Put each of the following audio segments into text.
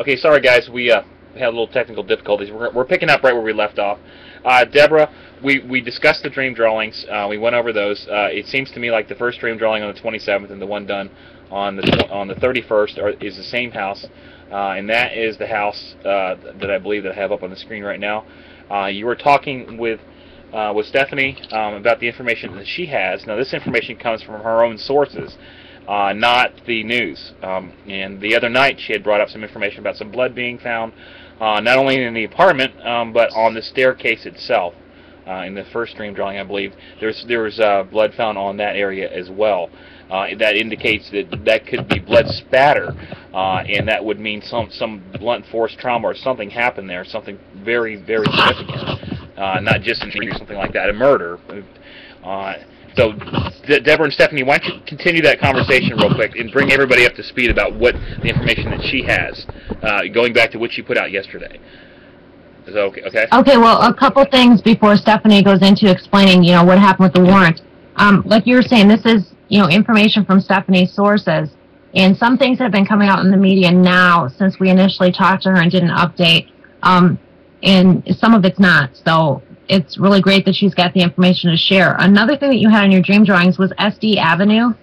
Okay, sorry guys, we had a little technical difficulties. We're picking up right where we left off. Deborah, we discussed the dream drawings. We went over those. It seems to me like the first dream drawing on the 27th and the one done on the 31st is the same house, and that is the house that I believe that I have up on the screen right now. You were talking with Stephanie about the information that she has. Now, this information comes from her own sources, not the news. And the other night, she had brought up some information about some blood being found, not only in the apartment, but on the staircase itself. In the first dream drawing, I believe, there was blood found on that area as well. That indicates that could be blood spatter, and that would mean some blunt force trauma or something happened there, something very, very significant, not just an injury or something like that, a murder. So, Deborah and Stephanie, why don't you continue that conversation real quick and bring everybody up to speed about what the information that she has, going back to what she put out yesterday. Is that okay? Okay, well, a couple things before Stephanie goes into explaining, what happened with the warrant. Like you were saying, this is, information from Stephanie's sources, and some things have been coming out in the media now since we initially talked to her and did an update, and some of it's not. So it's really great that she's got the information to share. Another thing that you had in your dream drawings was SD Avenue,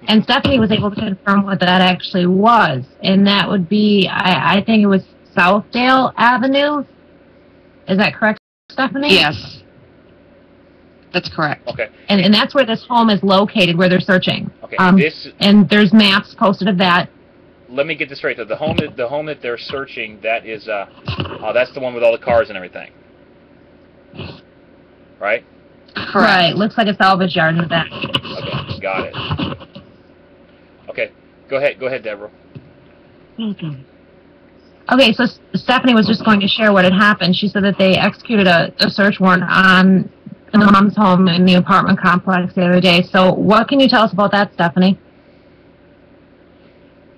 and Stephanie was able to confirm what that actually was, and that would be, I think it was Southdale Avenue. Is that correct, Stephanie? Yes. That's correct. Okay. And that's where this home is located, where they're searching. Okay. And there's maps posted of that. Let me get this straight. The home that they're searching, that is that's the one with all the cars and everything. Right? Correct. Right. Looks like a salvage yard in the back. Okay. Got it. Okay. Go ahead, Deborah. Okay, so Stephanie was just going to share what had happened. She said that they executed a search warrant on the mom's home in the apartment complex the other day. So what can you tell us about that, Stephanie?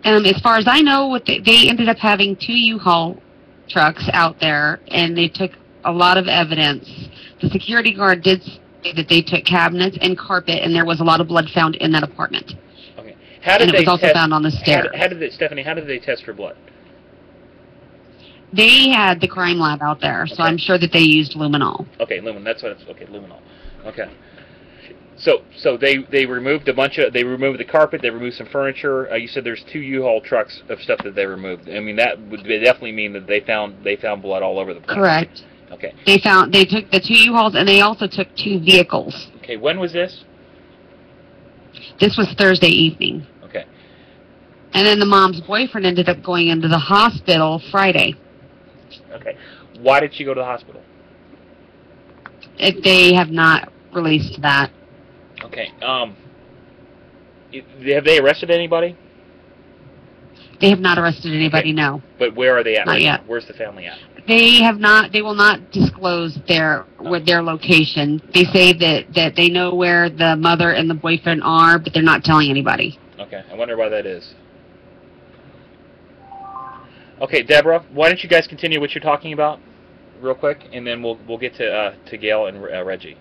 As far as I know, they ended up having 2 U-Haul trucks out there, and they took a lot of evidence. The security guard did say that they took cabinets and carpet, and there was a lot of blood found in that apartment. Okay. And it was also found on the stairs. Stephanie, how did they test for blood? They had the crime lab out there, so I'm sure that they used luminol. Okay, that's what it's, okay, luminol. Okay. So they removed they removed the carpet, they removed some furniture. You said there's 2 U-Haul trucks of stuff that they removed. I mean, that would definitely mean that they found blood all over the place. Correct. Okay. They took the 2 U-Hauls, and they also took 2 vehicles. Okay, when was this? This was Thursday evening. Okay. And then the mom's boyfriend ended up going into the hospital Friday. Okay. Why did she go to the hospital? They have not released that. Okay. Have they arrested anybody? They have not arrested anybody, no. But where are they at? Not yet. Where's the family at? They will not disclose their location. They say that they know where the mother and the boyfriend are, but they're not telling anybody. Okay. I wonder why that is. Okay, Deborah, why don't you guys continue what you're talking about real quick, and then we'll get to Gail and Reggie.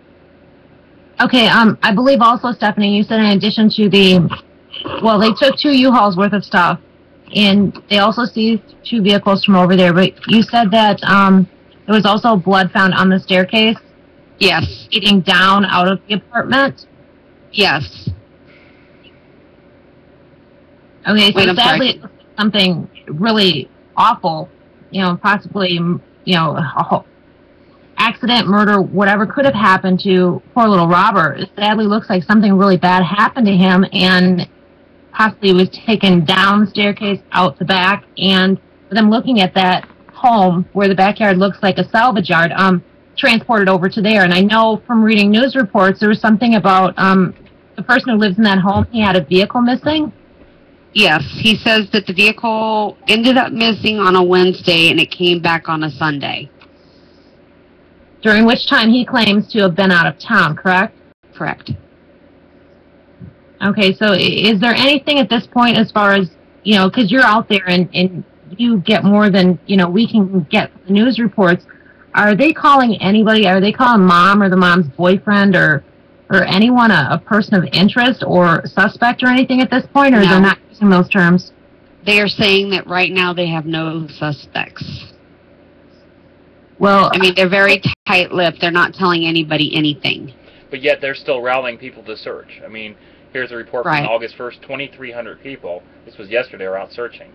Okay, I believe also, Stephanie, you said in addition to they took 2 U-Hauls worth of stuff, and they also seized 2 vehicles from over there, but you said that there was also blood found on the staircase? Yes. Getting down out of the apartment? Yes. Okay, so sadly, it was something really awful, possibly, accident, murder, whatever could have happened to poor little Robert. It sadly looks like something really bad happened to him, and possibly was taken down the staircase, out the back, and with them looking at that home where the backyard looks like a salvage yard, transported over to there. And I know from reading news reports, there was something about the person who lives in that home, he had a vehicle missing. Yes, he says that the vehicle ended up missing on a Wednesday and it came back on a Sunday. During which time he claims to have been out of town, correct? Correct. Okay, so is there anything at this point as far as, because you're out there and you get more than, we can get from the news reports, are they calling anybody, are they calling mom or the mom's boyfriend or anyone a person of interest or suspect or anything at this point, or no. they're not using those terms? They are saying that right now they have no suspects. Well, I mean, they're very tight-lipped. They're not telling anybody anything. But yet they're still rallying people to search. I mean, here's a report from Right. August 1st, 2,300 people. This was yesterday, were out searching.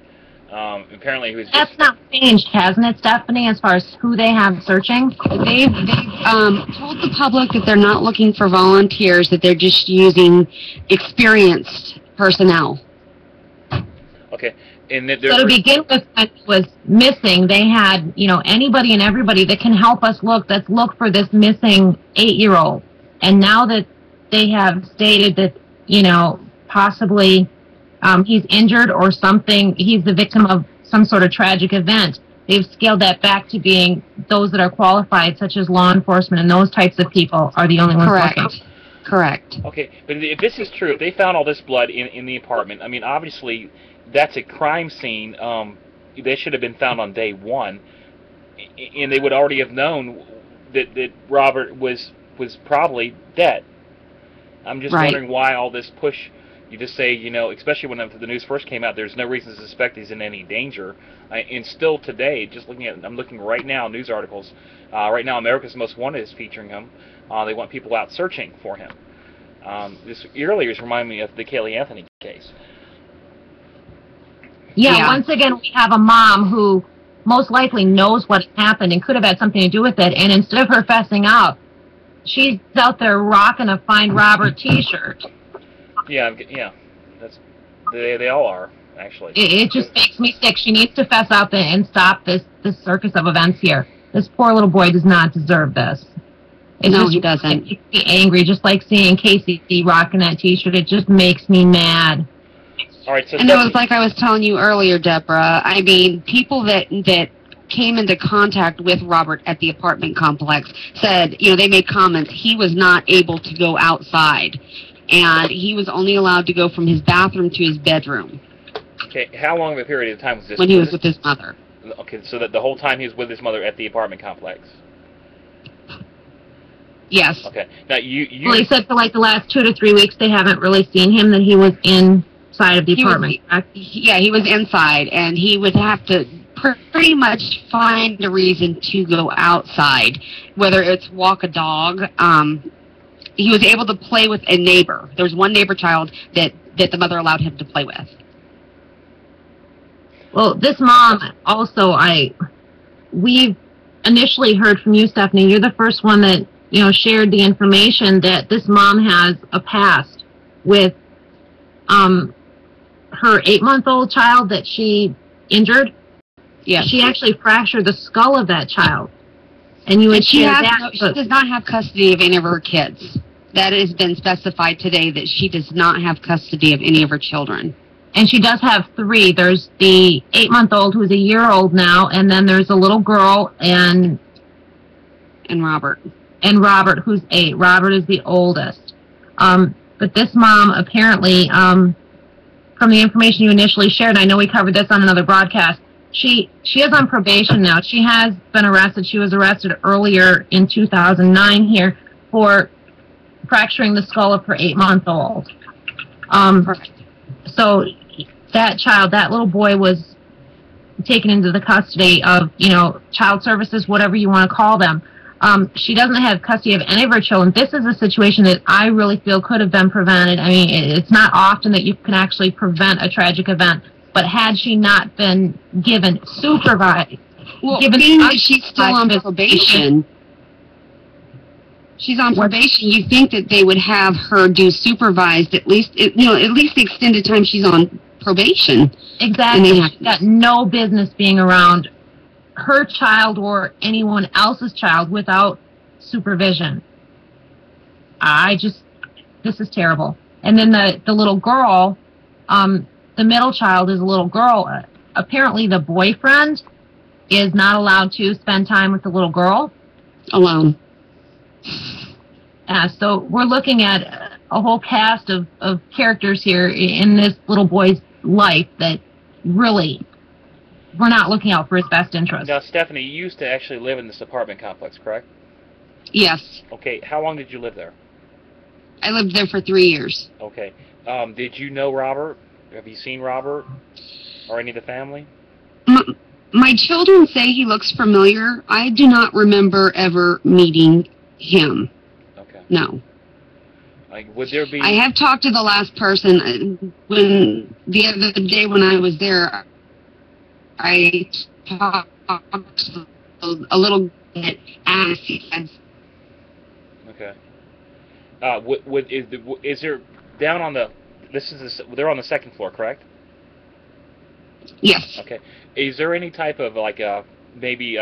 Apparently he was just... that's not changed, hasn't it, Stephanie, as far as who they have searching? They've told the public that they're not looking for volunteers, that they're just using experienced personnel. Okay. And So to begin with, when it was missing, they had, anybody and everybody that can help us let's look for this missing 8-year-old. And now that they have stated that, possibly he's injured or something, he's the victim of some sort of tragic event, they've scaled that back to being those that are qualified, such as law enforcement, and those types of people are the only ones looking. Correct. Okay, but if this is true, if they found all this blood in the apartment, I mean, obviously, that's a crime scene. They should have been found on day one, and they would already have known that Robert was probably dead. I'm just wondering why all this push. You just say, especially when the news first came out, there's no reason to suspect he's in any danger. And still today, I'm looking right now, news articles. Right now, America's Most Wanted is featuring him. They want people out searching for him. This earlier is reminding me of the Kaylee Anthony case. Yeah, once again, we have a mom who most likely knows what happened and could have had something to do with it, and instead of her fessing up, she's out there rocking a Find Robert t-shirt. Yeah, they all are, actually. It just makes me sick. She needs to fess up and stop this circus of events here. This poor little boy does not deserve this. No, he doesn't. It makes me angry, just like seeing Casey rocking that t-shirt. It just makes me mad. All right, so and it was like I was telling you earlier, Deborah. I mean, people that came into contact with Robert at the apartment complex said, they made comments. He was not able to go outside, and he was only allowed to go from his bathroom to his bedroom. Okay, how long of a period of time was this? When he was with his mother. Okay, so that the whole time he was with his mother at the apartment complex. Yes. Okay. Now Well, he said for like the last 2 to 3 weeks they haven't really seen him. That he was inside of the apartment. He was inside, and he would have to pretty much find a reason to go outside, whether it's walk a dog. He was able to play with a neighbor. There was one neighbor child that the mother allowed him to play with. Well, this mom also, we've initially heard from you, Stephanie. You're the first one that shared the information that this mom has a past with her 8-month-old child that she injured. Yeah, she actually fractured the skull of that child. And you would share that. She does not have custody of any of her kids. That has been specified today, that she does not have custody of any of her children. And she does have 3. There's the 8-month-old who's a year old now, and then there's a little girl and Robert. And Robert, who's 8. Robert is the oldest. But this mom apparently, from the information you initially shared, I know we covered this on another broadcast, she is on probation now. She has been arrested. She was arrested earlier in 2009 here for fracturing the skull of her 8-month-old. So that child, that little boy, was taken into the custody of, child services, whatever you want to call them. She doesn't have custody of any of her children. This is a situation that I really feel could have been prevented. I mean, it's not often that you can actually prevent a tragic event. But had she not been given supervised, being that she's still on probation, she's on probation. You think that they would have her do supervised at least the extended time she's on probation. Exactly. She's got no business being around her child or anyone else's child without supervision. This is terrible. And then the little girl, the middle child is a little girl. Apparently the boyfriend is not allowed to spend time with the little girl. Alone. So we're looking at a whole cast of characters here in this little boy's life that really, we're not looking out for his best interest. Now, Stephanie, you used to actually live in this apartment complex, correct? Yes. Okay, how long did you live there? I lived there for 3 years. Okay. Did you know Robert? Have you seen Robert? or any of the family? My children say he looks familiar. I do not remember ever meeting him. Okay. No. Like, would there be? I have talked to the last person when the other day when I was there. I talked a little bit as he said. Okay. Is there down on the? They're on the second floor, correct? Yes. Okay. Is there any type of like maybe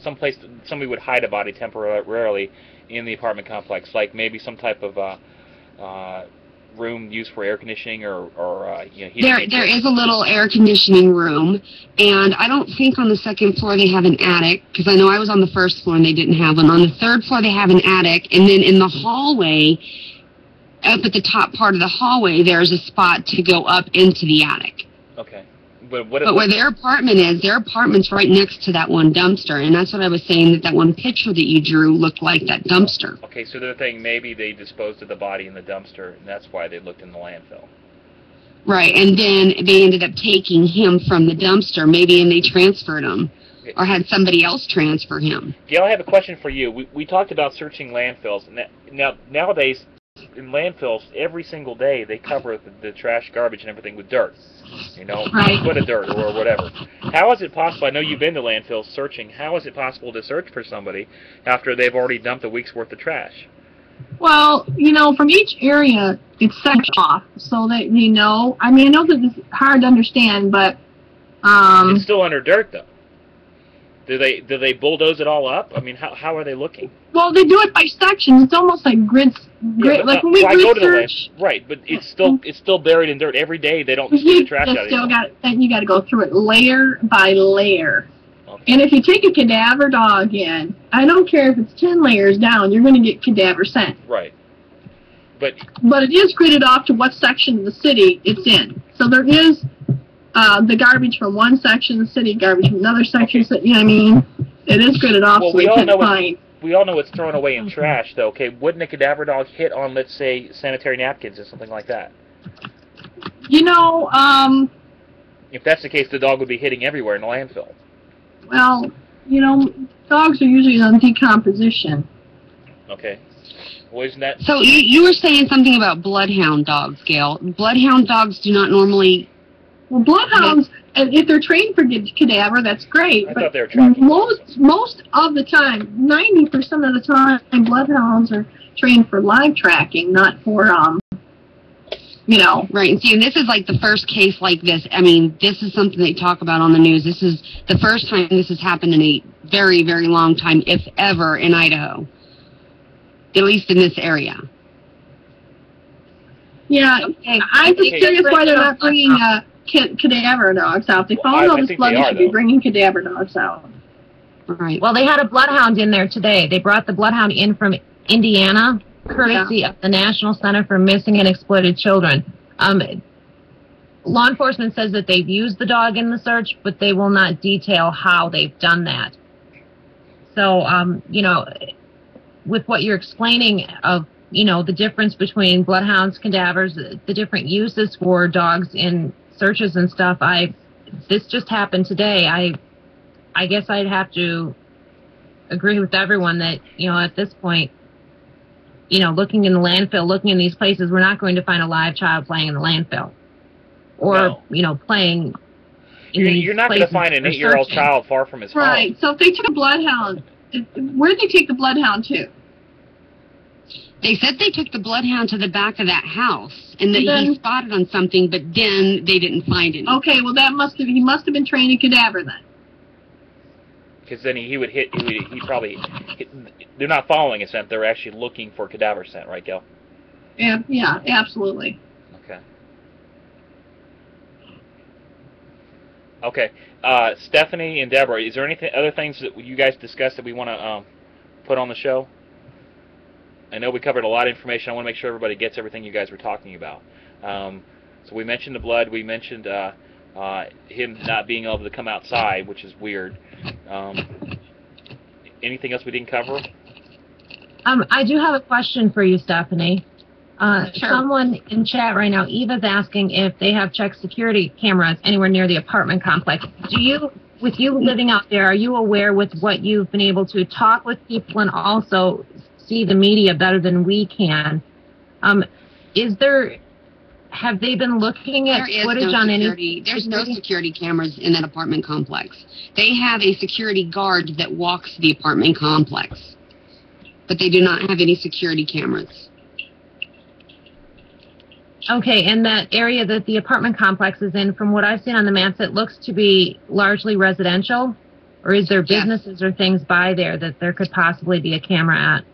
someplace somebody would hide a body temporarily in the apartment complex, like maybe some type of room used for air conditioning or heating? There is a little air conditioning room, and I don't think on the second floor they have an attic, because I know I was on the first floor and they didn't have one. On the third floor they have an attic, and then in the hallway, up at the top part of the hallway, there's a spot to go up into the attic. Okay. But where their apartment is, their apartment's right next to that one dumpster, and that's what I was saying, that one picture that you drew looked like that dumpster. Okay, so they're thinking maybe they disposed of the body in the dumpster, and that's why they looked in the landfill. Right, and then they ended up taking him from the dumpster, maybe, and they transferred him, or had somebody else transfer him. Gail, I have a question for you. We talked about searching landfills. Nowadays, in landfills, every single day they cover the trash, garbage, and everything with dirt. Right. A foot of dirt or whatever. How is it possible? I know you've been to landfills searching. How is it possible to search for somebody after they've already dumped a week's worth of trash? Well, from each area, it's sectioned off so that you know. I mean, I know that it's hard to understand, but it's still under dirt, though. Do they bulldoze it all up? I mean, how are they looking? Well, they do it by sections. It's almost like grid. Like when we grid search, right? But it's still buried in dirt. Every day they don't take the trash out of it. Then you got to go through it layer by layer. Okay. And if you take a cadaver dog in, I don't care if it's 10 layers down, you're going to get cadaver scent. Right. But it is gridded off to what section of the city it's in. So there is the garbage from one section of the city, garbage from another section. Okay. You know what I mean? It is gridded off, well, so you can find. We all know it's thrown away in trash, though. Okay, wouldn't a cadaver dog hit on, let's say, sanitary napkins or something like that? If that's the case, the dog would be hitting everywhere in a landfill. Well, dogs are usually on decomposition. Okay. Well, isn't that... So you were saying something about bloodhound dogs, Gail. Bloodhound dogs do not normally... Well, bloodhounds, if they're trained for cadaver, that's great. I but thought they were tracking most of the time, 90% of the time, bloodhounds are trained for live tracking, not for, Right, and see, and this is like the first case like this. I mean, this is something they talk about on the news. This is the first time this has happened in a very, very long time, if ever, in Idaho. At least in this area. Yeah, I'm just curious why they're not bringing cadaver dogs out. They follow all this blood, they should be bringing cadaver dogs out. Right. Well, they had a bloodhound in there today. They brought the bloodhound in from Indiana, courtesy of the National Center for Missing and Exploited Children. Law enforcement says that they've used the dog in the search, but they will not detail how they've done that. So, with what you're explaining of, the difference between bloodhounds, cadavers, the different uses for dogs in searches and stuff, this just happened today. I guess I'd have to agree with everyone that, at this point, looking in the landfill, looking in these places, we're not going to find a live child playing in the landfill. Or, playing in You're not going to find an 8-year-old child far from his home. Right. So if they took a bloodhound, where'd they take the bloodhound to? They said they took the bloodhound to the back of that house, and that he spotted on something, but then they didn't find any. Okay, well he must have been trained in cadaver then. Because then he would hit. He probably. They're not following a scent. They're actually looking for cadaver scent, right, Gail? Yeah, absolutely. Okay. Okay. Stephanie and Deborah, is there other things that you guys discussed that we want to put on the show? I know we covered a lot of information. I want to make sure everybody gets everything you guys were talking about. So we mentioned the blood. We mentioned him not being able to come outside, which is weird. Anything else we didn't cover? I do have a question for you, Stephanie. Sure. Someone in chat right now, Eva's asking if they have checked security cameras anywhere near the apartment complex. With you living out there, are you aware with what you've been able to talk with people and also see the media better than we can? Have they been looking at footage on any? There's no security cameras in that apartment complex. They have a security guard that walks the apartment complex, but they do not have any security cameras. Okay, and that area that the apartment complex is in, from what I've seen on the maps, it looks to be largely residential, or is there businesses or things by there that there could possibly be a camera at?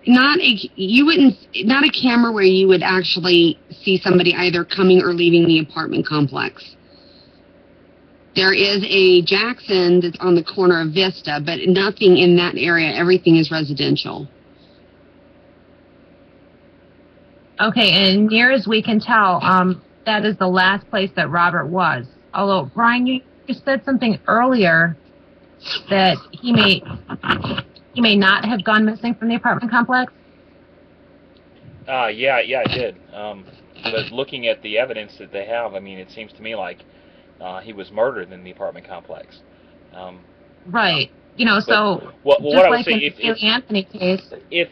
Not a camera where you would actually see somebody either coming or leaving the apartment complex. There is a Jackson that's on the corner of Vista, but nothing in that area. Everything is residential. Okay, and near as we can tell, that is the last place that Robert was. Although, Brian, you said something earlier that he may not have gone missing from the apartment complex? Yeah, I did. But looking at the evidence that they have, I mean, it seems to me like he was murdered in the apartment complex. Right. You know, so what just I would like say, in the Anthony case. If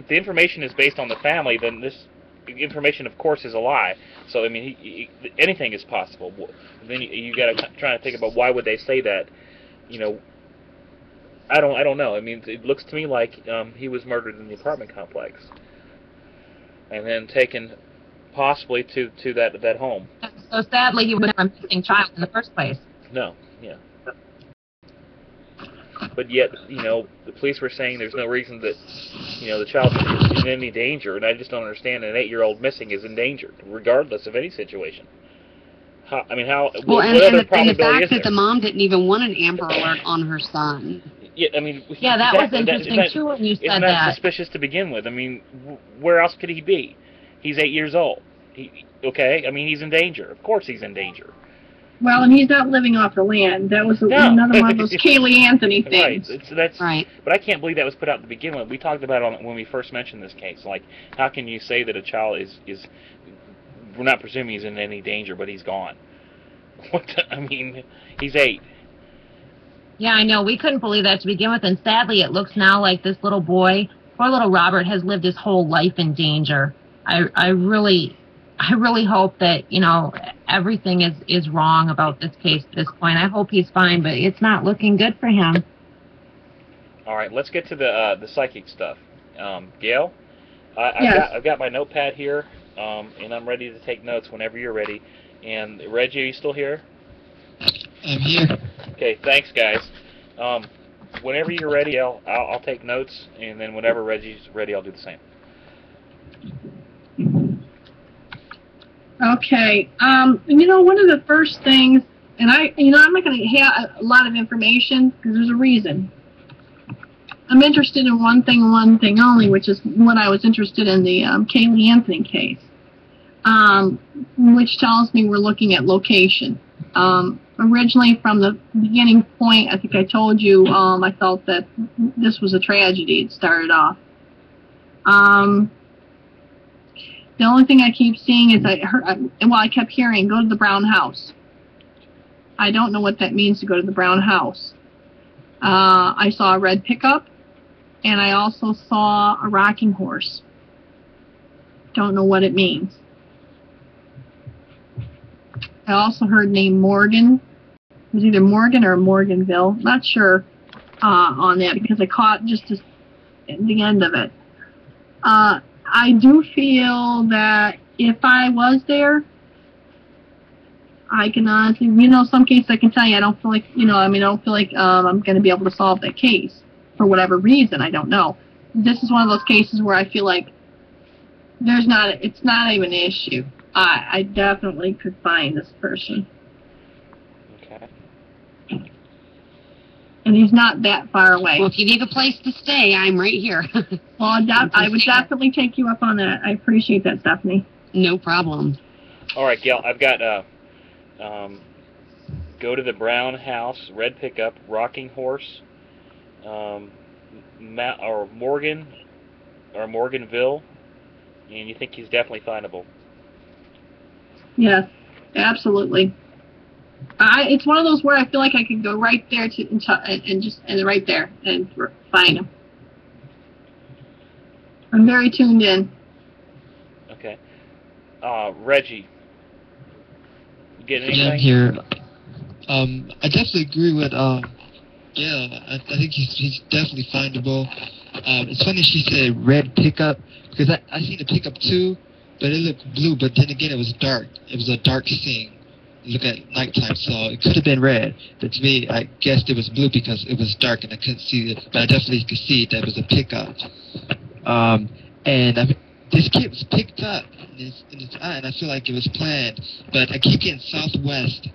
the information is based on the family, then this information, of course, is a lie. So I mean, anything is possible. Then you got to try to think about why would they say that. You know, I don't know. I mean, it looks to me like he was murdered in the apartment complex, and then taken possibly to that home. So sadly, he was a missing child in the first place. No, yeah. But yet, you know, the police were saying there's no reason that, you know, the child is in any danger, and I just don't understand an 8-year-old missing is in danger, regardless of any situation. What other probability and the fact is there? that the mom didn't even want an Amber Alert on her son. Yeah, I mean, yeah, that was interesting too when you said that. Isn't that suspicious to begin with? I mean, where else could he be? He's 8 years old. Okay, I mean, he's in danger. Of course, he's in danger. Well, and he's not living off the land. That was another one of those Kaylee Anthony things. Right. That's right. But I can't believe that was put out to begin with. We talked about it when we first mentioned this case. Like, how can you say that a child is we're not presuming he's in any danger, but he's gone? I mean, he's 8. Yeah, I know. We couldn't believe that to begin with, and sadly, it looks now like this little boy, poor little Robert, has lived his whole life in danger. I really hope that, you know, everything is wrong about this case at this point. I hope he's fine, but it's not looking good for him. All right, let's get to the psychic stuff. Gail, Yes. I've got my notepad here, and I'm ready to take notes whenever you're ready. And Reggie, are you still here? I'm here. Okay, thanks, guys. Whenever you're ready, I'll take notes, and then whenever Reggie's ready, I'll do the same. Okay. You know, one of the first things, and I'm not going to have a lot of information because there's a reason. I'm interested in one thing only, which is what I was interested in the Kaylee Anthony case, which tells me we're looking at location. Originally, from the beginning point, I think I told you, I felt that this was a tragedy. It started off. The only thing I keep seeing is I kept hearing, go to the brown house. I don't know what that means to go to the brown house. I saw a red pickup, and I also saw a rocking horse. Don't know what it means. I also heard name Morgan. It was either Morgan or Morganville. Not sure on that because I caught just at the end of it. I do feel that if I was there, I can honestly, you know, some cases I can tell you I don't feel like, you know, I don't feel like I'm going to be able to solve that case for whatever reason. I don't know. This is one of those cases where I feel like it's not even an issue. I definitely could find this person. Okay. And he's not that far away. Well, if you need a place to stay, I'm right here. Well, I would definitely take you up on that. I appreciate that, Stephanie. No problem. All right, Gail, I've got go to the brown house, red pickup, rocking horse, or Morganville, and you think he's definitely findable. Yes, absolutely. It's one of those where I feel like I could go right there and right there and find him. I'm very tuned in. Okay. Reggie, you get anything? Yeah, I'm here. I definitely agree with yeah, I think he's definitely findable. It's funny she said red pickup, because I seen the pickup too, but it looked blue, but then again it was dark. It was a dark scene. Look at nighttime, so it could have been red. But to me, I guessed it was blue because it was dark and I couldn't see it. But I definitely could see that it was a pickup. This kid was picked up in his eye, and I feel like it was planned. But I keep getting southwest,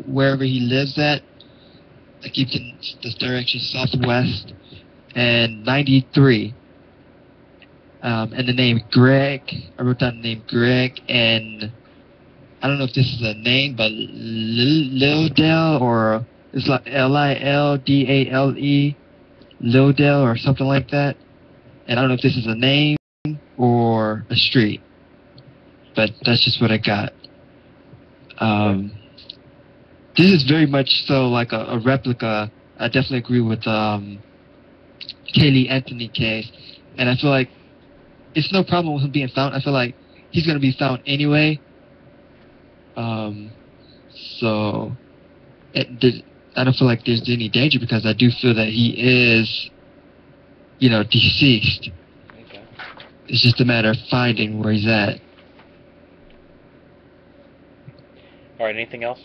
wherever he lives at. I keep getting this direction southwest, and 93. And the name Greg. I wrote down the name Greg, and I don't know if this is a name, but Lildale, or it's like Lildale, Lildale, or something like that. And I don't know if this is a name or a street, but that's just what I got. This is very much so like a replica. I definitely agree with Kaylee Anthony case, and I feel like it's no problem with him being found. I feel like he's gonna be found anyway. So I don't feel like there's any danger because I do feel that he is, deceased. Okay. It's just a matter of finding where he's at. All right. Anything else?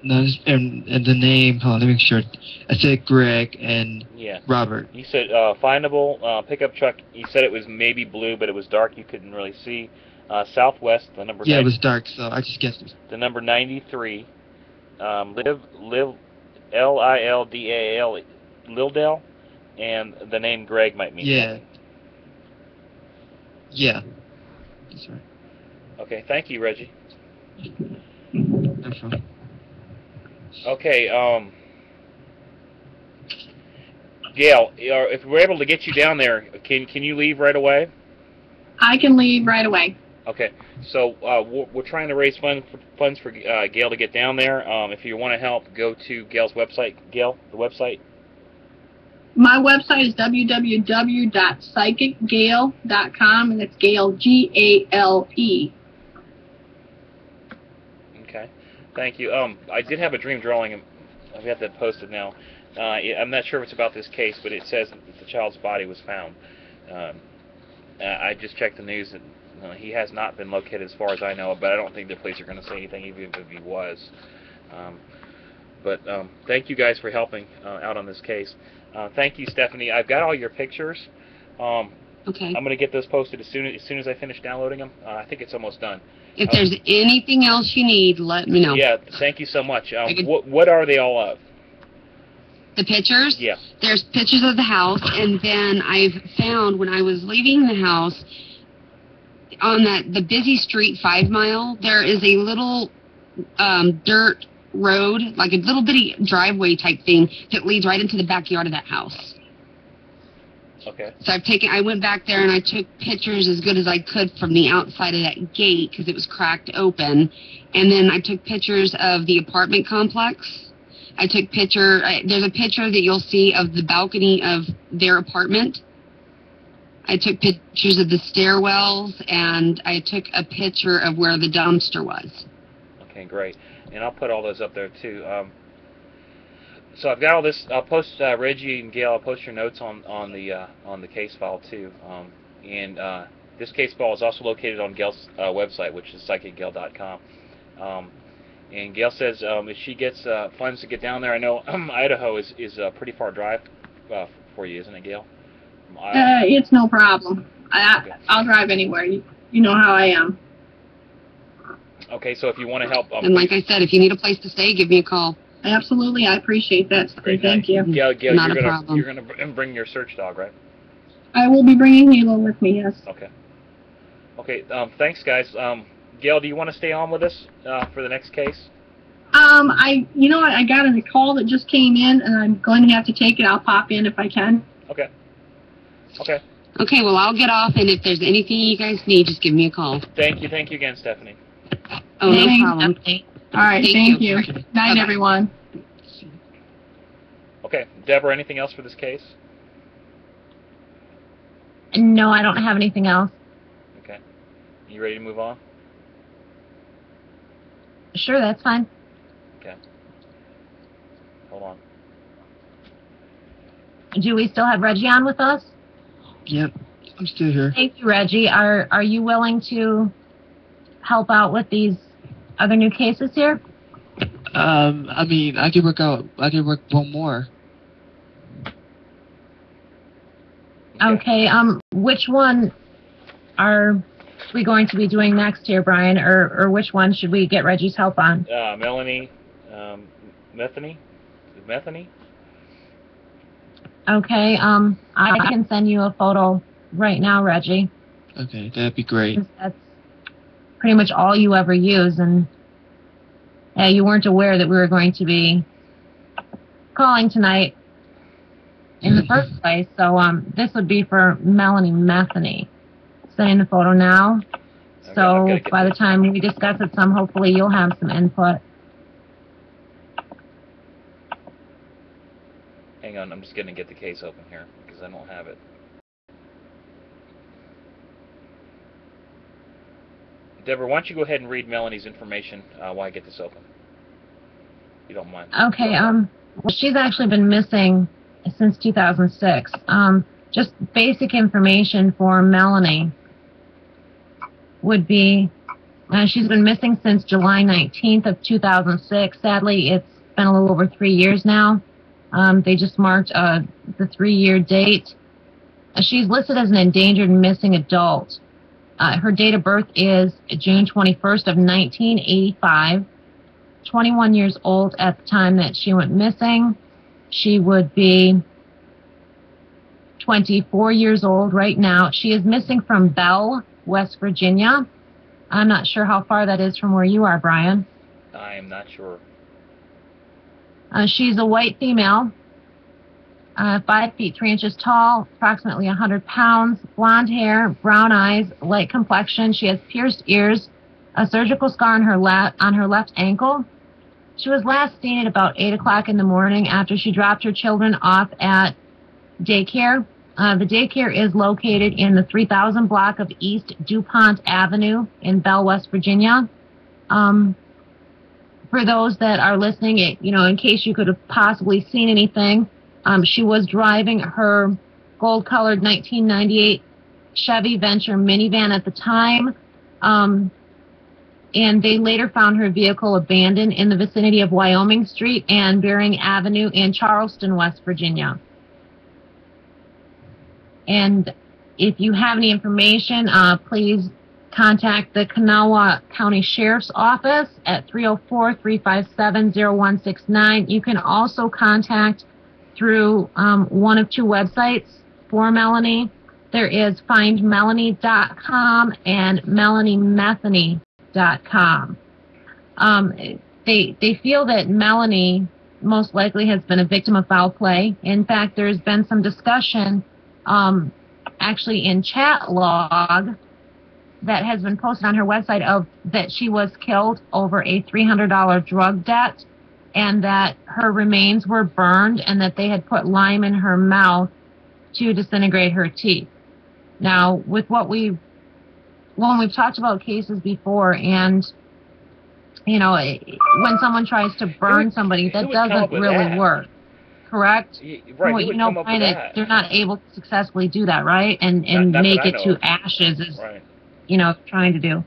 No, and the name. Hold on, let me make sure. I said Greg and Yeah. Robert. You said findable pickup truck. You said it was maybe blue, but it was dark. You couldn't really see. Southwest, the number. Yeah, 90, it was dark, so I just guessed it. The number 93. Live Lildale, Lildale, and the name Greg might mean something. Yeah. That's right. Okay. Thank you, Reggie. No problem. Okay. Gail, if we're able to get you down there, can you leave right away? I can leave right away. Okay, so we're trying to raise funds for Gail to get down there. If you want to help, go to Gail's website. Gail, the website? My website is www.psychicgale.com, and it's Gale, Gale. Okay, thank you. I did have a dream drawing. I've got that posted now. I'm not sure if it's about this case, but it says that the child's body was found. I just checked the news, and he has not been located as far as I know, but I don't think the police are going to say anything, even if he was. But thank you guys for helping out on this case. Thank you, Stephanie. I've got all your pictures. Okay. I'm going to get those posted as soon as I finish downloading them. I think it's almost done. If there's anything else you need, let me know. Yeah, thank you so much. What are they all of? The pictures? Yeah. There's pictures of the house, and then I've found when I was leaving the house, on the busy street 5 Mile, there is a little dirt road, like a little bitty driveway type thing that leads right into the backyard of that house. Okay. So I went back there and I took pictures as good as I could from the outside of that gate because it was cracked open, and then I took pictures of the apartment complex. I took there's a picture that you'll see of the balcony of their apartment. I took pictures of the stairwells, and I took a picture of where the dumpster was. Okay, great. And I'll put all those up there, too. So I've got all this. I'll post, Reggie and Gail, I'll post your notes on the case file, too. This case file is also located on Gail's website, which is psychicgale.com. And Gail says if she gets funds to get down there, I know Idaho is a pretty far drive for you, isn't it, Gail? It's no problem. I'll drive anywhere. You know how I am. Okay, so if you want to help... and like I said, if you need a place to stay, give me a call. Absolutely, I appreciate that. Great, thank you. Gail, Not you're a problem. You're going to bring your search dog, right? I will be bringing Halo with me, yes. Okay. Okay, thanks, guys. Gail, do you want to stay on with us for the next case? I got a call that just came in, and I'm going to have to take it. I'll pop in if I can. Okay. Okay. Okay, well, I'll get off, and if there's anything you guys need, just give me a call. Thank you again, Stephanie. Oh, no Thanks, problem. Stephanie. All right, Thank thank you. you. Night, Bye-bye. everyone. Okay, Deborah, anything else for this case? No, I don't have anything else. Okay. You ready to move on? Sure, that's fine. Okay. Hold on. Do we still have Reggie on with us? Yep, I'm still here. Thank you, Reggie. Are you willing to help out with these other new cases here? I mean, I could work one more. Okay, which one are we going to be doing next here, Brian, or which one should we get Reggie's help on? Melanie Metheny? Metheny? Okay, I can send you a photo right now, Reggie. Okay, that'd be great. That's pretty much all you ever use, and you weren't aware that we were going to be calling tonight in the first place, so this would be for Melanie Metheny. Sending the photo now, so by the time we discuss it some, hopefully you'll have some input. Hang on, I'm just going to get the case open here, because I don't have it. Deborah, why don't you go ahead and read Melanie's information while I get this open? If you don't mind. Okay, well, she's actually been missing since 2006. Just basic information for Melanie would be, she's been missing since July 19th of 2006. Sadly, it's been a little over 3 years now. They just marked the 3-year date. She's listed as an endangered missing adult. Her date of birth is June 21st of 1985. 21 years old at the time that she went missing. She would be 24 years old right now. She is missing from Bell, West Virginia. I'm not sure how far that is from where you are, Brian. I am not sure. She's a white female, 5 feet 3 inches tall, approximately 100 pounds, blonde hair, brown eyes, light complexion. She has pierced ears, a surgical scar on her left ankle. She was last seen at about 8 o'clock in the morning after she dropped her children off at daycare. The daycare is located in the 3000 block of East DuPont Avenue in Bell, West Virginia. For those that are listening, in case you could have possibly seen anything, she was driving her gold-colored 1998 Chevy Venture minivan at the time, and they later found her vehicle abandoned in the vicinity of Wyoming Street and Bering Avenue in Charleston, West Virginia. And if you have any information, please contact the Kanawha County Sheriff's Office at 304-357-0169. You can also contact through one of two websites for Melanie. There is findmelanie.com and melaniemetheny.com. They feel that Melanie most likely has been a victim of foul play. In fact, there's been some discussion actually in chat log that has been posted on her website of that she was killed over a $300 drug debt, and that her remains were burned, and that they had put lime in her mouth to disintegrate her teeth. Now, with when we've talked about cases before, and when someone tries to burn somebody, that doesn't really work. Correct? Right. Well, find that they're not able to successfully do that, right? And make it to ashes is, right. Trying to do.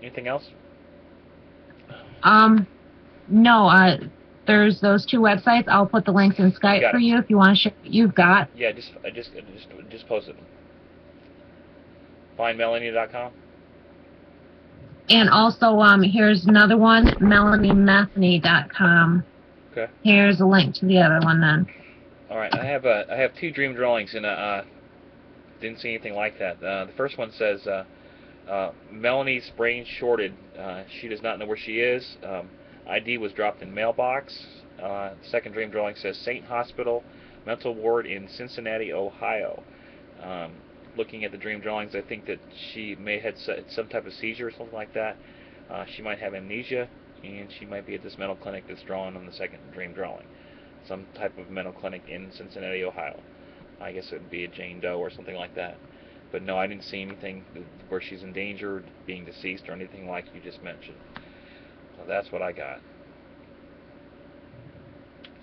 Anything else? No. There's those two websites. I'll put the links in Skype for you if you want to share what you've got. Yeah, just posted them. Findmelanie.com. And also, here's another one, melaniemetheny.com. Okay. Here's a link to the other one then. All right, I have two dream drawings, and didn't see anything like that. The first one says, Melanie's brain shorted. She does not know where she is. ID was dropped in mailbox. Second dream drawing says Saint Hospital, mental ward in Cincinnati, Ohio. Looking at the dream drawings, I think that she may have had some type of seizure or something like that. She might have amnesia, and she might be at this mental clinic that's drawn on the second dream drawing. Some type of mental clinic in Cincinnati, Ohio. I guess it would be a Jane Doe or something like that. But no, I didn't see anything where she's in danger, being deceased, or anything like you just mentioned. So that's what I got.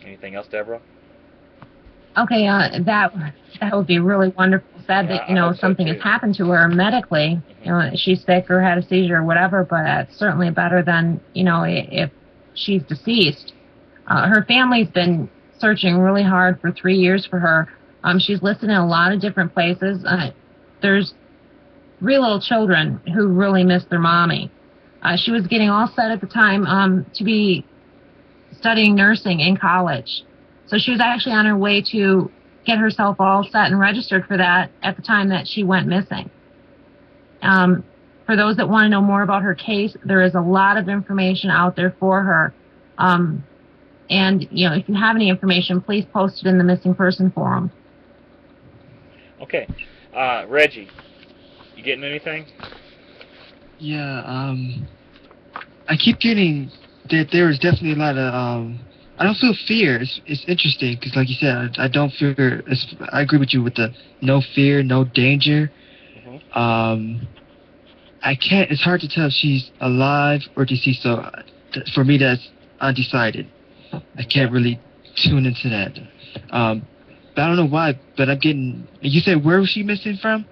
Anything else, Deborah? Okay, that would be really wonderful. Sad Yeah, that, you know, something has happened to her medically. You know, she's sick or had a seizure or whatever, but it's certainly better than, you know, if she's deceased. Her family's been searching really hard for 3 years for her. She's listed in a lot of different places. There's 3 little children who really miss their mommy. She was getting all set at the time to be studying nursing in college. So she was actually on her way to get herself all set and registered for that at the time that she went missing. For those that want to know more about her case, there is a lot of information out there for her. And, you know, if you have any information, please post it in the missing person forum. Okay. Reggie, you getting anything? Yeah, I keep getting that there is definitely a lot of, I don't feel fear. It's interesting because, like you said, I don't fear. I agree with you with the no fear, no danger. Mm-hmm. I can't. It's hard to tell if she's alive or deceased. So, for me, that's undecided. I can't really tune into that. But I don't know why. But I'm getting. You said where was she missing from?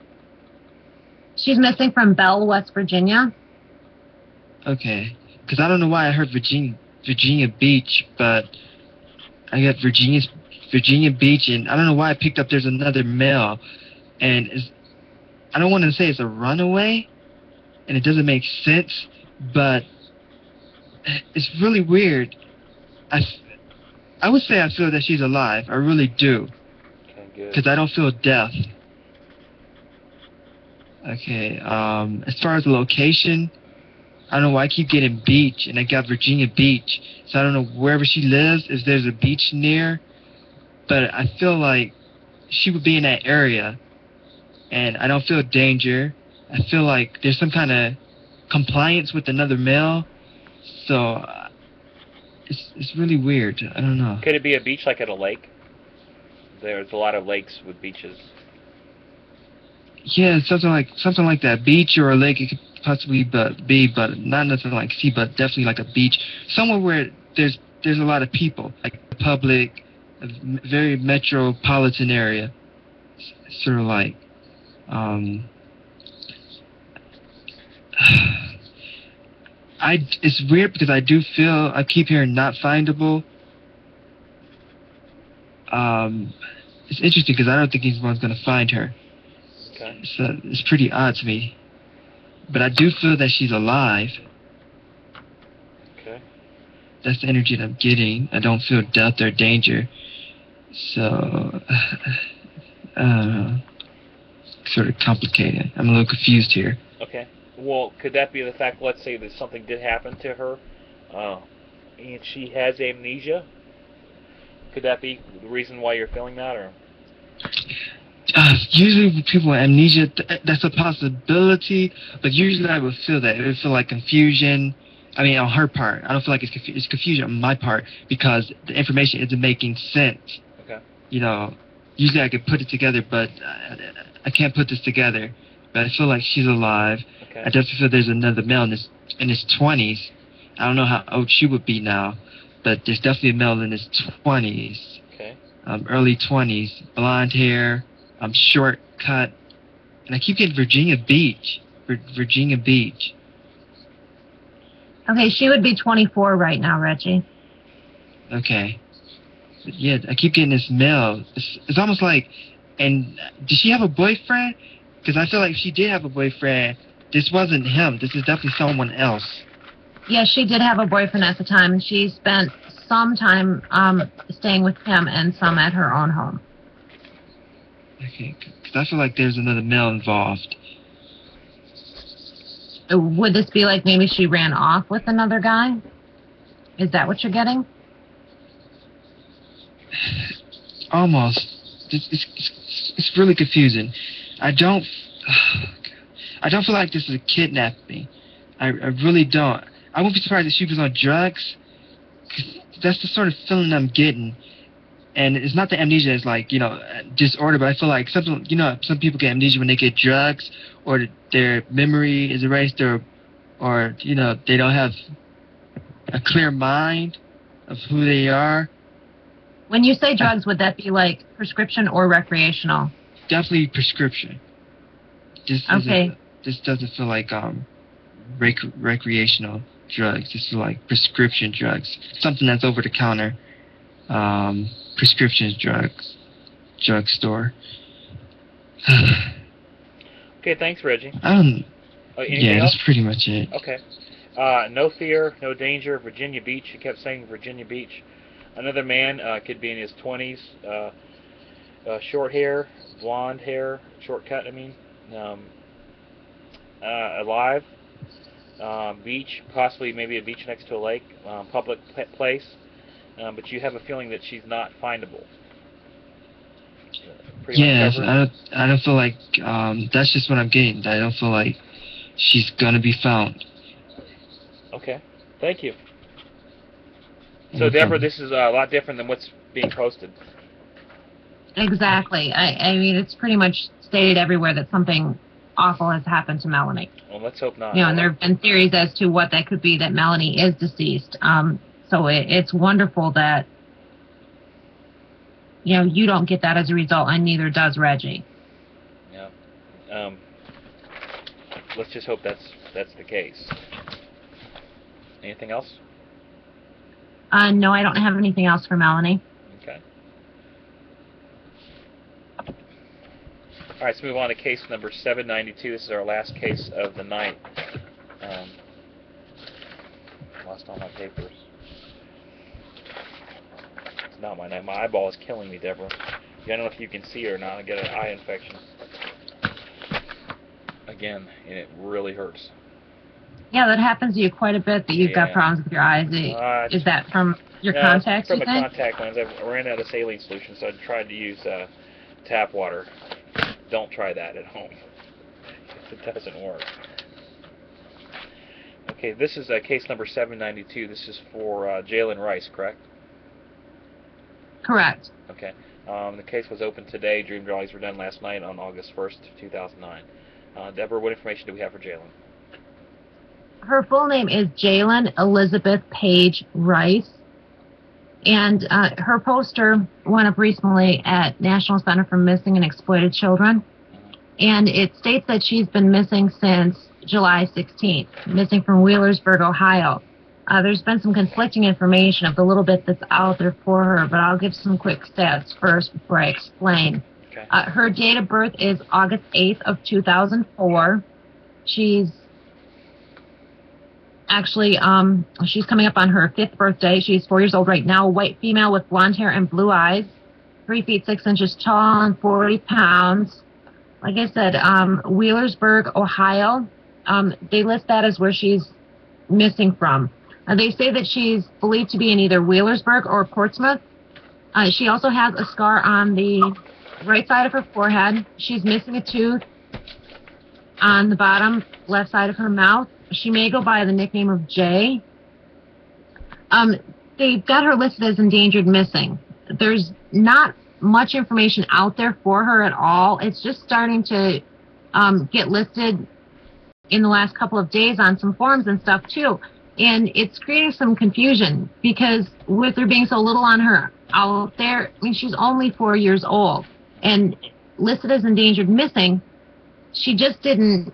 She's missing from Bell, West Virginia. Okay, because I don't know why I heard Virginia Beach, but I got Virginia Beach, and I don't know why I picked up there's another male, and I don't want to say it's a runaway, and it doesn't make sense, but it's really weird. I would say I feel that she's alive. I really do. Okay, good. Because I don't feel death. Okay, as far as the location, I don't know why I keep getting beach, and I got Virginia Beach. So I don't know wherever she lives, if there's a beach near. But I feel like she would be in that area, and I don't feel danger. I feel like there's some kind of compliance with another male. So it's really weird. I don't know. Could it be a beach like at a lake? There's a lot of lakes with beaches. Yeah, something like that. Beach or a lake, it could possibly be, but not nothing like sea, but definitely like a beach. Somewhere where there's a lot of people, like public, a very metropolitan area. Sort of like, it's weird because I do feel, I keep hearing not findable. It's interesting because I don't think anyone's going to find her. Okay. So it's pretty odd to me. But I do feel that she's alive. Okay. That's the energy that I'm getting. I don't feel death or danger. So, sort of complicated. I'm a little confused here. Okay. Well, could that be the fact, let's say that something did happen to her, and she has amnesia? Could that be the reason why you're feeling that, or? Usually with people with amnesia, that's a possibility, but usually I would feel that. It would feel like confusion. I mean, on her part. I don't feel like it's confusion on my part because the information isn't making sense. Okay. You know, usually I could put it together, but I can't put this together. But I feel like she's alive. Okay. I definitely feel there's another male in his 20s. I don't know how old she would be now, but there's definitely a male in his 20s. Okay. Early 20s, blonde hair, short cut, and I keep getting Virginia Beach. Virginia Beach. Okay, she would be 24 right now, Reggie. Okay. But yeah, I keep getting this male. It's almost like, and did she have a boyfriend? Because I feel like if she did have a boyfriend, this wasn't him. This is definitely someone else. Yes, she did have a boyfriend at the time, and she spent some time staying with him and some at her own home. Okay, because I feel like there's another male involved. Would this be like maybe she ran off with another guy? Is that what you're getting? Almost. It's really confusing. I don't feel like this is a kidnapping. I really don't. I wouldn't be surprised if she was on drugs. 'Cause that's the sort of feeling I'm getting. And it's not that amnesia is like, disorder, but I feel like some people get amnesia when they get drugs, or their memory is erased, or they don't have a clear mind of who they are. When you say drugs, would that be like prescription or recreational? Definitely prescription. This doesn't feel like recreational drugs. This feels like prescription drugs. Something that's over the counter. Prescription drugs. Drugstore. Okay, thanks, Reggie. Yeah, else? that's pretty much it. Okay. No fear, no danger, Virginia Beach. He kept saying Virginia Beach. Another man could be in his 20s. Short hair, blonde hair, short cut, alive. Beach, possibly maybe a beach next to a lake, public place. But you have a feeling that she's not findable. Yes, I don't feel like, that's just what I'm getting. I don't feel like she's gonna be found. Okay, thank you. So, Deborah, this is a lot different than what's being posted. Exactly. I mean, it's pretty much stated everywhere that something awful has happened to Melanie. Well, let's hope not. And there have been theories as to what that could be, that Melanie is deceased. So it's wonderful that, you don't get that as a result, and neither does Reggie. Yeah. Let's just hope that's the case. Anything else? No, I don't have anything else for Melanie. Okay. All right, let's move on to case number 792. This is our last case of the night. Lost all my papers. It's not my night. My eyeball is killing me, Deborah. I don't know if you can see or not. I get an eye infection. Again, and it really hurts. Yeah, that happens to you quite a bit, that you've got problems with your eyes. Is that from your contacts, from you a think? contact lens. I ran out of saline solution, so I tried to use tap water. Don't try that at home. It doesn't work. Okay, this is case number 792. This is for Jaelyn Rice, correct? Correct. Okay. The case was opened today. Dream drawings were done last night on August 1st, 2009. Deborah, what information do we have for Jaelyn? Her full name is Jaelyn Elizabeth Paige Rice. And her poster went up recently at National Center for Missing and Exploited Children. And it states that she's been missing since July 16th, missing from Wheelersburg, Ohio. There's been some conflicting information of the little bit that's out there for her, but I'll give some quick stats first before I explain. Okay. Her date of birth is August 8th of 2004. She's actually, she's coming up on her 5th birthday. She's 4 years old right now, a white female with blonde hair and blue eyes, 3 feet 6 inches tall and 40 pounds. Like I said, Wheelersburg, Ohio. They list that as where she's missing from. They say that she's believed to be in either Wheelersburg or Portsmouth. She also has a scar on the right side of her forehead. She's missing a tooth on the bottom left side of her mouth. She may go by the nickname of Jay. They've got her listed as endangered missing. There's not much information out there for her at all. It's just starting to get listed in the last couple of days on some forums and stuff too. And it's creating some confusion because with there being so little on her out there, I mean, she's only 4 years old and listed as endangered missing. She just didn't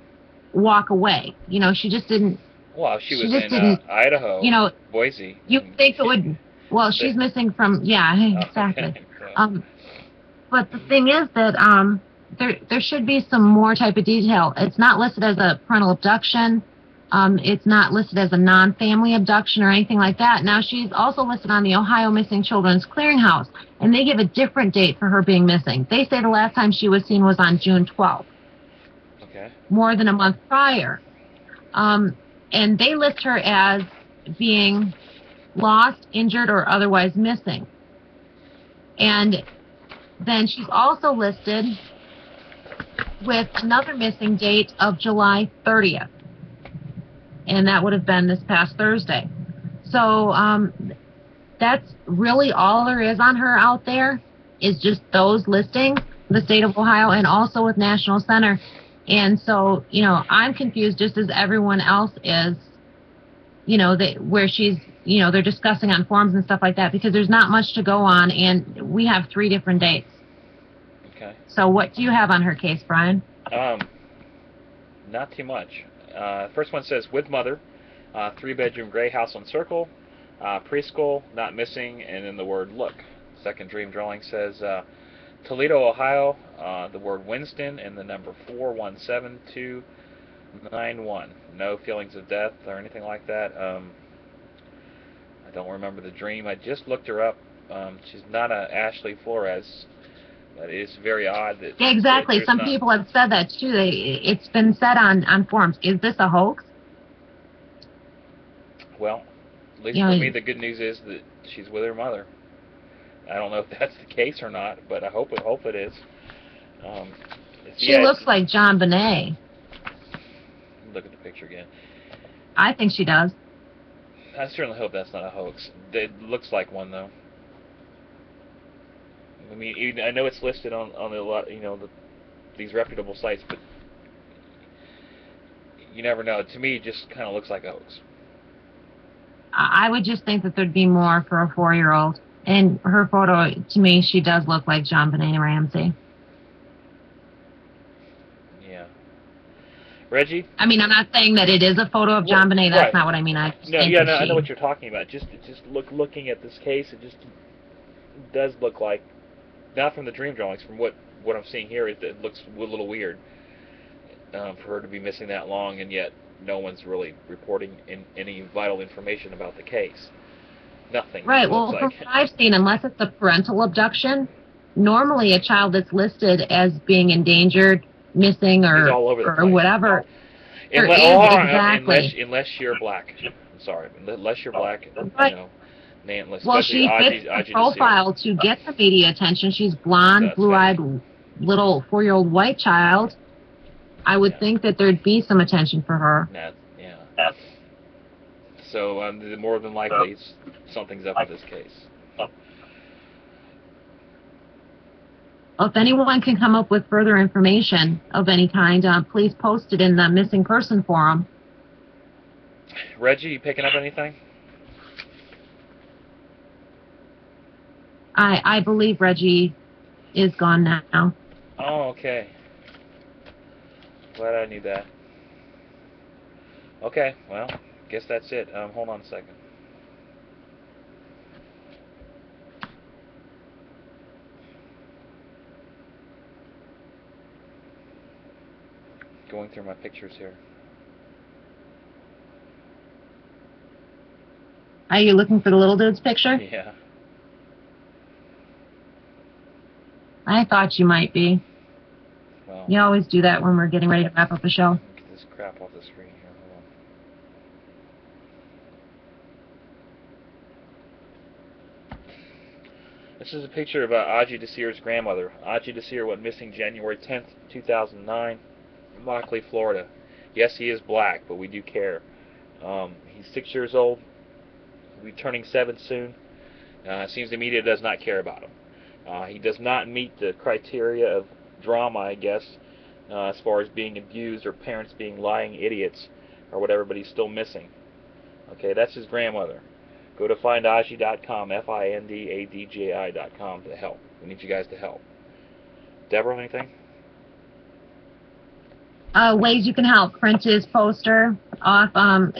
walk away. She just didn't. Well, she was in Idaho, Boise. You think it would. Well, she's missing from. Yeah, exactly. Okay. But the thing is that there should be some more type of detail. It's not listed as a parental abduction. It's not listed as a non-family abduction or anything like that. Now, she's also listed on the Ohio Missing Children's Clearinghouse, and they give a different date for her being missing. They say the last time she was seen was on June 12th. Okay. More than a month prior. And they list her as being lost, injured, or otherwise missing. And then she's also listed with another missing date of July 30th. And that would have been this past Thursday. So that's really all there is on her out there, is just those listings, the state of Ohio, and also with National Center. And so, you know, I'm confused just as everyone else is, you know, where she's, you know, they're discussing on forums and stuff like that, because there's not much to go on, and we have 3 different dates. Okay. So what do you have on her case, Brian? Not too much. First one says, with mother, 3-bedroom gray house on Circle, preschool, not missing, and then the word look. Second dream drawing says, Toledo, Ohio, the word Winston, and the number 417291. No feelings of death or anything like that. I don't remember the dream. I just looked her up. She's not a Ashley Flores. But it's very odd that... Yeah, exactly. Some people have said that, too. It's been said on forums. Is this a hoax? Well, at least for me, the good news is that she's with her mother. I don't know if that's the case or not, but I hope it is. She looks like John Bonet. Look at the picture again. I think she does. I certainly hope that's not a hoax. It looks like one, though. I mean, I know it's listed on a lot, you know, these reputable sites, but you never know. To me, it just kind of looks like a hoax. I would just think that there'd be more for a 4-year-old. And her photo, to me, she does look like John Benet Ramsey. Yeah. Reggie? I mean, I'm not saying that it is a photo of John Benet. That's not what I mean. I know what you're talking about. Just looking at this case, it just does look like, not from the dream drawings, from what I'm seeing here, it looks a little weird for her to be missing that long, and yet no one's really reporting any vital information about the case. Nothing. Right. Well, from what I've seen, unless it's a parental abduction, normally a child that's listed as being endangered, missing, or whatever. Unless you're black. I'm sorry. Unless you're black, right. You know. Well, she fits the profile to get the media attention. She's blonde, blue-eyed, little 4-year-old white child. I would think that there'd be some attention for her. Yeah. So more than likely, something's up with this case. Well, if anyone can come up with further information of any kind, please post it in the missing person forum. Reggie, you picking up anything? I believe Reggie is gone now. Oh, okay. Glad I knew that. Okay, well, guess that's it. Hold on a second. Going through my pictures here. Are you looking for the little dude's picture? Yeah. I thought you might be. Well, you always do that when we're getting ready to wrap up a show. Get this crap off the screen here. Hold on. This is a picture of Aji Desir's grandmother. Aji Desir went missing January 10th, 2009, in Mockley, Florida. Yes, he is black, but we do care. He's 6 years old. He'll be turning 7 soon. It seems the media does not care about him. He does not meet the criteria of drama, I guess, as far as being abused or parents being lying idiots or whatever, but he's still missing. Okay, that's his grandmother. Go to findaji.com, FINDADJI.com to help. We need you guys to help. Deborah, anything? Ways you can help. Print his poster off,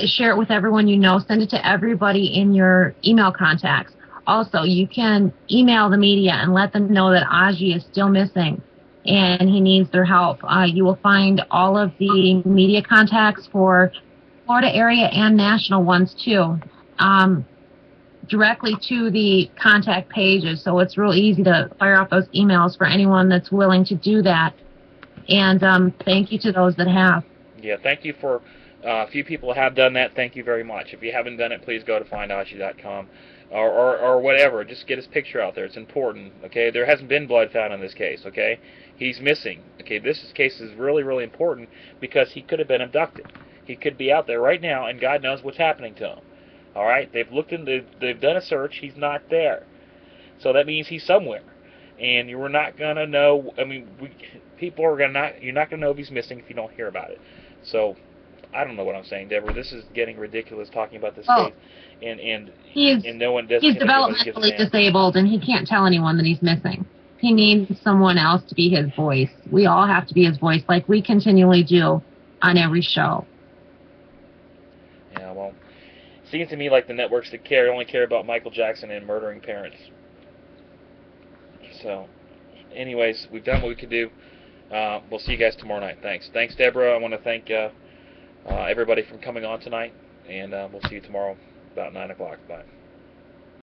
share it with everyone you know, send it to everybody in your email contacts. Also, you can email the media and let them know that Aji is still missing and he needs their help. You will find all of the media contacts for Florida area and national ones, too, directly to the contact pages. So it's real easy to fire off those emails for anyone that's willing to do that. And thank you to those that have. Yeah, thank you for A few people have done that. Thank you very much. If you haven't done it, please go to findashi.com or whatever. Just get his picture out there. It's important. Okay, there hasn't been blood found in this case. Okay, he's missing. Okay, this case is really, really important because he could have been abducted. He could be out there right now, and God knows what's happening to him. All right, they've looked in. They've done a search. He's not there, so that means he's somewhere. And you're not gonna know. I mean, people are gonna not. You're not gonna know if he's missing if you don't hear about it. So. I don't know what I'm saying, Deborah. This is getting ridiculous talking about this case, and no one does. He's developmentally disabled, and he can't tell anyone that he's missing. He needs someone else to be his voice. We all have to be his voice, like we continually do on every show. Yeah, well, it seems to me like the networks that only care about Michael Jackson and murdering parents. So, anyways, we've done what we could do. We'll see you guys tomorrow night. Thanks, Deborah. I want to thank. Everybody from coming on tonight, and we'll see you tomorrow about 9 o'clock. Bye.